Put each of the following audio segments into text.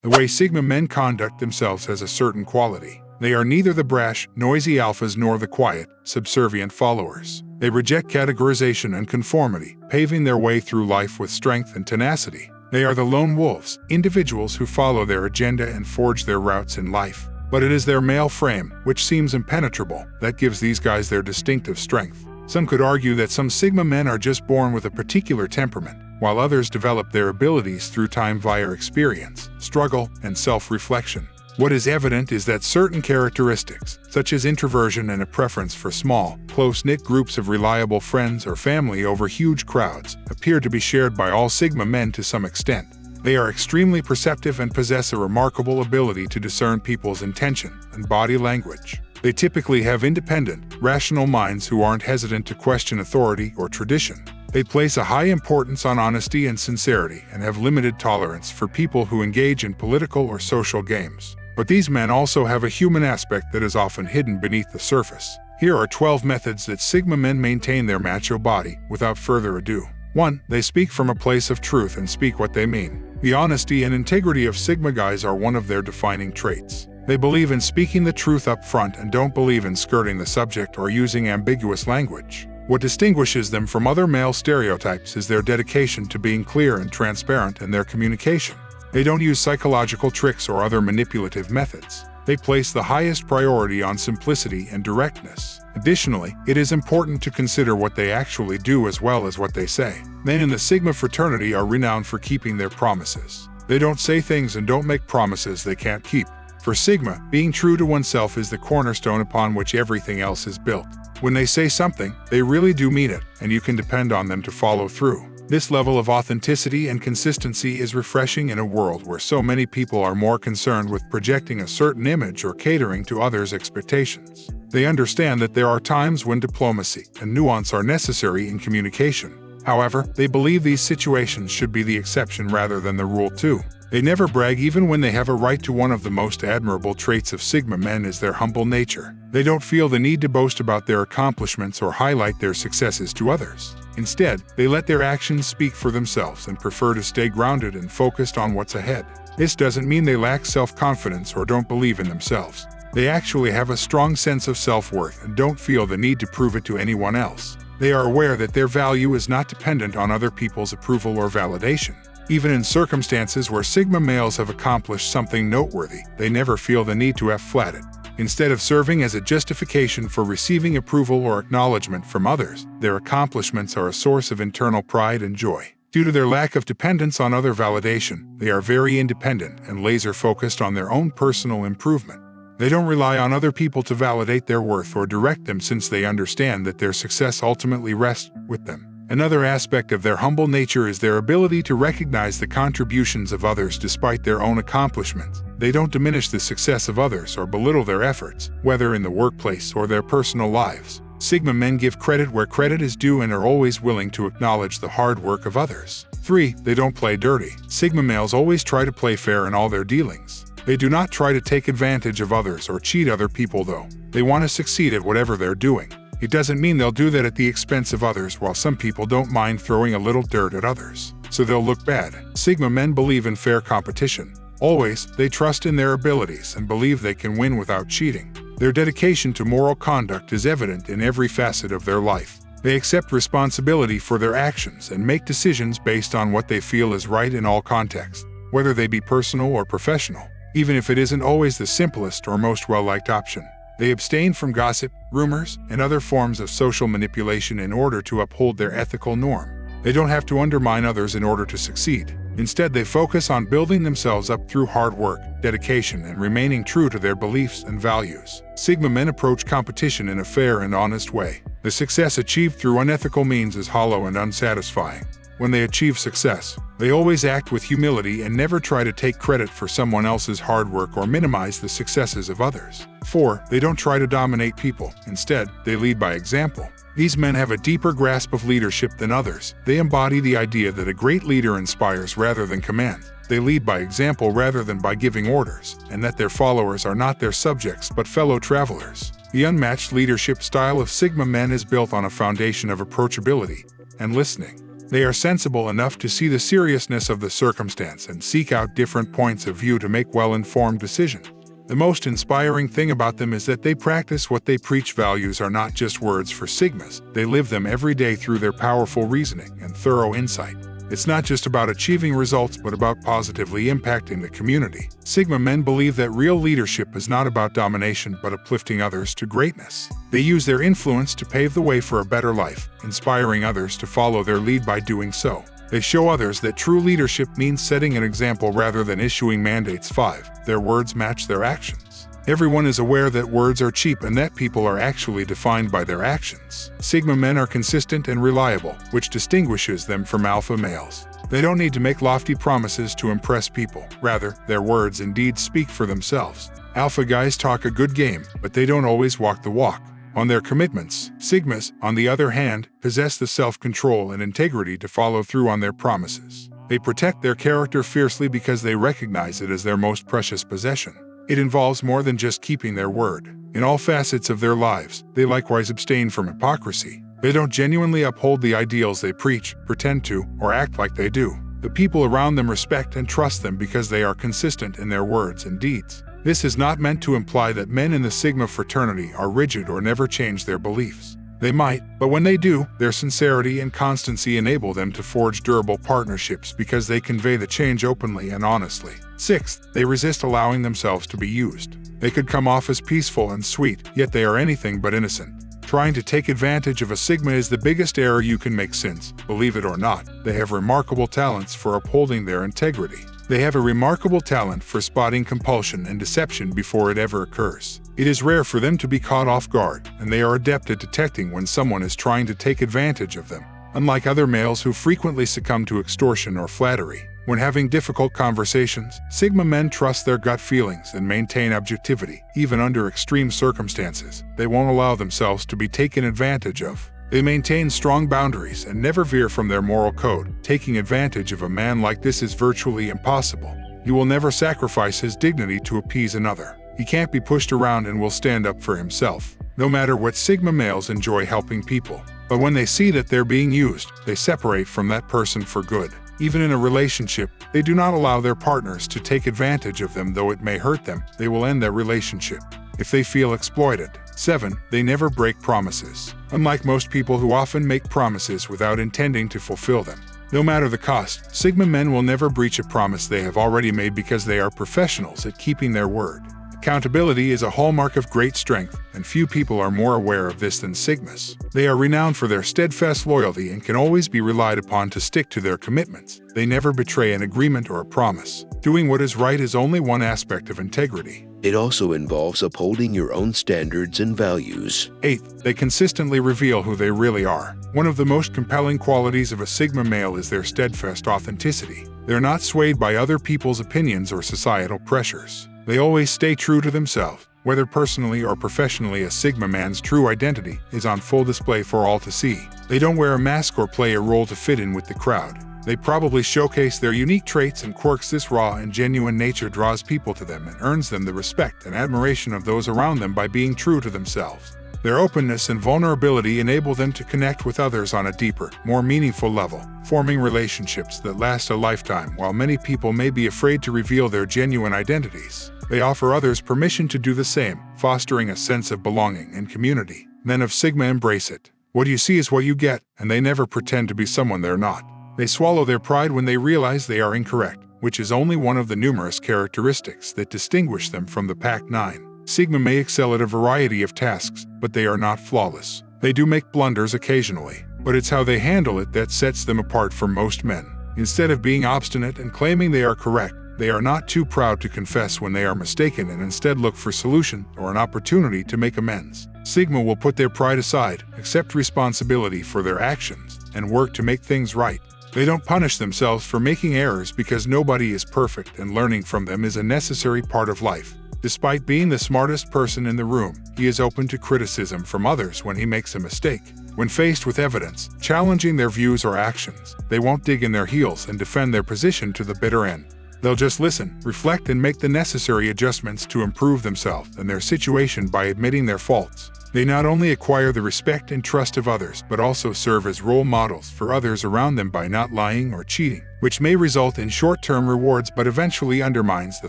The way Sigma men conduct themselves has a certain quality. They are neither the brash, noisy alphas nor the quiet, subservient followers. They reject categorization and conformity, paving their way through life with strength and tenacity. They are the lone wolves, individuals who follow their agenda and forge their routes in life. But it is their male frame, which seems impenetrable, that gives these guys their distinctive strength. Some could argue that some Sigma men are just born with a particular temperament, while others develop their abilities through time via experience, struggle, and self-reflection. What is evident is that certain characteristics, such as introversion and a preference for small, close-knit groups of reliable friends or family over huge crowds, appear to be shared by all Sigma men to some extent. They are extremely perceptive and possess a remarkable ability to discern people's intention and body language. They typically have independent, rational minds who aren't hesitant to question authority or tradition. They place a high importance on honesty and sincerity and have limited tolerance for people who engage in political or social games. But these men also have a human aspect that is often hidden beneath the surface. Here are 12 methods that Sigma men maintain their macho body. Without further ado. 1. They speak from a place of truth and speak what they mean. The honesty and integrity of Sigma guys are one of their defining traits. They believe in speaking the truth up front and don't believe in skirting the subject or using ambiguous language. What distinguishes them from other male stereotypes is their dedication to being clear and transparent in their communication. They don't use psychological tricks or other manipulative methods. They place the highest priority on simplicity and directness. Additionally, it is important to consider what they actually do as well as what they say. Men in the Sigma fraternity are renowned for keeping their promises. They don't say things and don't make promises they can't keep. For Sigma, being true to oneself is the cornerstone upon which everything else is built. When they say something, they really do mean it, and you can depend on them to follow through. This level of authenticity and consistency is refreshing in a world where so many people are more concerned with projecting a certain image or catering to others' expectations. They understand that there are times when diplomacy and nuance are necessary in communication. However, they believe these situations should be the exception rather than the rule too. They never brag even when they have a right to. One of the most admirable traits of Sigma men is their humble nature. They don't feel the need to boast about their accomplishments or highlight their successes to others. Instead, they let their actions speak for themselves and prefer to stay grounded and focused on what's ahead. This doesn't mean they lack self-confidence or don't believe in themselves. They actually have a strong sense of self-worth and don't feel the need to prove it to anyone else. They are aware that their value is not dependent on other people's approval or validation. Even in circumstances where Sigma males have accomplished something noteworthy, they never feel the need to flat it. Instead of serving as a justification for receiving approval or acknowledgement from others, their accomplishments are a source of internal pride and joy. Due to their lack of dependence on other validation, they are very independent and laser-focused on their own personal improvement. They don't rely on other people to validate their worth or direct them since they understand that their success ultimately rests with them. Another aspect of their humble nature is their ability to recognize the contributions of others despite their own accomplishments. They don't diminish the success of others or belittle their efforts, whether in the workplace or their personal lives. Sigma men give credit where credit is due and are always willing to acknowledge the hard work of others. 3. They don't play dirty. Sigma males always try to play fair in all their dealings. They do not try to take advantage of others or cheat other people though. They want to succeed at whatever they're doing. It doesn't mean they'll do that at the expense of others, while some people don't mind throwing a little dirt at others, so they'll look bad. Sigma men believe in fair competition. Always, they trust in their abilities and believe they can win without cheating. Their dedication to moral conduct is evident in every facet of their life. They accept responsibility for their actions and make decisions based on what they feel is right in all contexts, whether they be personal or professional, even if it isn't always the simplest or most well-liked option. They abstain from gossip, rumors, and other forms of social manipulation in order to uphold their ethical norm. They don't have to undermine others in order to succeed. Instead, they focus on building themselves up through hard work, dedication, and remaining true to their beliefs and values. Sigma men approach competition in a fair and honest way. The success achieved through unethical means is hollow and unsatisfying. When they achieve success, they always act with humility and never try to take credit for someone else's hard work or minimize the successes of others. 4. They don't try to dominate people. Instead, they lead by example. These men have a deeper grasp of leadership than others. They embody the idea that a great leader inspires rather than commands. They lead by example rather than by giving orders, and that their followers are not their subjects but fellow travelers. The unmatched leadership style of Sigma men is built on a foundation of approachability and listening. They are sensible enough to see the seriousness of the circumstance and seek out different points of view to make well-informed decisions. The most inspiring thing about them is that they practice what they preach. Values are not just words for Sigmas, they live them every day through their powerful reasoning and thorough insight. It's not just about achieving results but about positively impacting the community. Sigma men believe that real leadership is not about domination but uplifting others to greatness. They use their influence to pave the way for a better life, inspiring others to follow their lead by doing so. They show others that true leadership means setting an example rather than issuing mandates. 5. Their words match their actions. Everyone is aware that words are cheap and that people are actually defined by their actions. Sigma men are consistent and reliable, which distinguishes them from alpha males. They don't need to make lofty promises to impress people. Rather, their words and deeds speak for themselves. Alpha guys talk a good game, but they don't always walk the walk. On their commitments, Sigmas, on the other hand, possess the self-control and integrity to follow through on their promises. They protect their character fiercely because they recognize it as their most precious possession. It involves more than just keeping their word. In all facets of their lives, they likewise abstain from hypocrisy. They don't genuinely uphold the ideals they preach, pretend to, or act like they do. The people around them respect and trust them because they are consistent in their words and deeds. This is not meant to imply that men in the Sigma fraternity are rigid or never change their beliefs. They might, but when they do, their sincerity and constancy enable them to forge durable partnerships because they convey the change openly and honestly. 6th, they resist allowing themselves to be used. They could come off as peaceful and sweet, yet they are anything but innocent. Trying to take advantage of a Sigma is the biggest error you can make since, believe it or not, they have remarkable talents for upholding their integrity. They have a remarkable talent for spotting compulsion and deception before it ever occurs. It is rare for them to be caught off guard, and they are adept at detecting when someone is trying to take advantage of them. Unlike other males who frequently succumb to extortion or flattery, when having difficult conversations, Sigma men trust their gut feelings and maintain objectivity, even under extreme circumstances. They won't allow themselves to be taken advantage of. They maintain strong boundaries and never veer from their moral code. Taking advantage of a man like this is virtually impossible. He will never sacrifice his dignity to appease another. He can't be pushed around and will stand up for himself. No matter what, Sigma males enjoy helping people. But when they see that they're being used, they separate from that person for good. Even in a relationship, they do not allow their partners to take advantage of them. Though it may hurt them, they will end that relationship if they feel exploited. 7. They never break promises. Unlike most people who often make promises without intending to fulfill them, no matter the cost, Sigma men will never breach a promise they have already made because they are professionals at keeping their word. Accountability is a hallmark of great strength, and few people are more aware of this than Sigmas. They are renowned for their steadfast loyalty and can always be relied upon to stick to their commitments. They never betray an agreement or a promise. Doing what is right is only one aspect of integrity. It also involves upholding your own standards and values. 8th, they consistently reveal who they really are. One of the most compelling qualities of a Sigma male is their steadfast authenticity. They're not swayed by other people's opinions or societal pressures. They always stay true to themselves. Whether personally or professionally, a Sigma man's true identity is on full display for all to see. They don't wear a mask or play a role to fit in with the crowd. They probably showcase their unique traits and quirks. This raw and genuine nature draws people to them and earns them the respect and admiration of those around them by being true to themselves. Their openness and vulnerability enable them to connect with others on a deeper, more meaningful level, forming relationships that last a lifetime. While many people may be afraid to reveal their genuine identities, they offer others permission to do the same, fostering a sense of belonging and community. Men of Sigma embrace it. What you see is what you get, and they never pretend to be someone they're not. They swallow their pride when they realize they are incorrect, which is only one of the numerous characteristics that distinguish them from the Pack 9. Sigma may excel at a variety of tasks, but they are not flawless. They do make blunders occasionally, but it's how they handle it that sets them apart from most men. Instead of being obstinate and claiming they are correct, they are not too proud to confess when they are mistaken and instead look for solution or an opportunity to make amends. Sigma will put their pride aside, accept responsibility for their actions, and work to make things right. They don't punish themselves for making errors because nobody is perfect, and learning from them is a necessary part of life. Despite being the smartest person in the room, he is open to criticism from others when he makes a mistake. When faced with evidence challenging their views or actions, they won't dig in their heels and defend their position to the bitter end. They'll just listen, reflect, and make the necessary adjustments to improve themselves and their situation by admitting their faults. They not only acquire the respect and trust of others, but also serve as role models for others around them by not lying or cheating, which may result in short-term rewards but eventually undermines the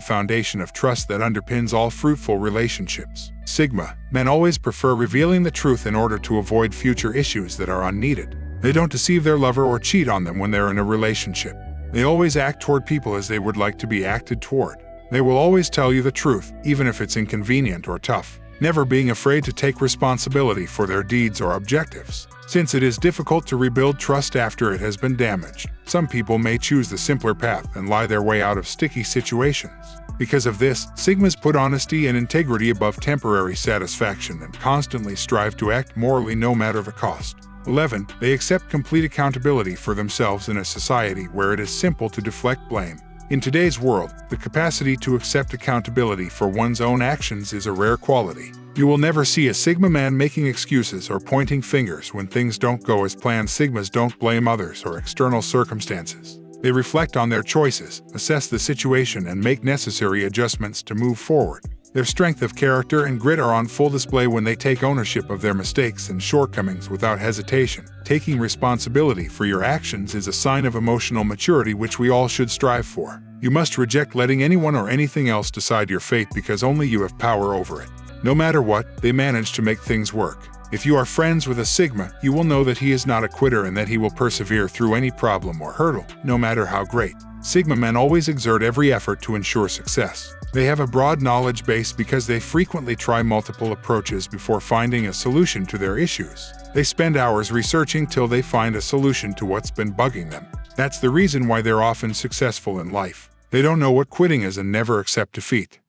foundation of trust that underpins all fruitful relationships. Sigma men always prefer revealing the truth in order to avoid future issues that are unneeded. They don't deceive their lover or cheat on them when they're in a relationship. They always act toward people as they would like to be acted toward. They will always tell you the truth, even if it's inconvenient or tough, never being afraid to take responsibility for their deeds or objectives. Since it is difficult to rebuild trust after it has been damaged, some people may choose the simpler path and lie their way out of sticky situations. Because of this, Sigmas put honesty and integrity above temporary satisfaction and constantly strive to act morally no matter the cost. 11. They accept complete accountability for themselves in a society where it is simple to deflect blame. In today's world, the capacity to accept accountability for one's own actions is a rare quality. You will never see a Sigma man making excuses or pointing fingers when things don't go as planned. Sigmas don't blame others or external circumstances. They reflect on their choices, assess the situation, and make necessary adjustments to move forward. Their strength of character and grit are on full display when they take ownership of their mistakes and shortcomings without hesitation. Taking responsibility for your actions is a sign of emotional maturity which we all should strive for. You must reject letting anyone or anything else decide your fate because only you have power over it. No matter what, they manage to make things work. If you are friends with a Sigma, you will know that he is not a quitter and that he will persevere through any problem or hurdle, no matter how great. Sigma men always exert every effort to ensure success. They have a broad knowledge base because they frequently try multiple approaches before finding a solution to their issues. They spend hours researching till they find a solution to what's been bugging them. That's the reason why they're often successful in life. They don't know what quitting is and never accept defeat.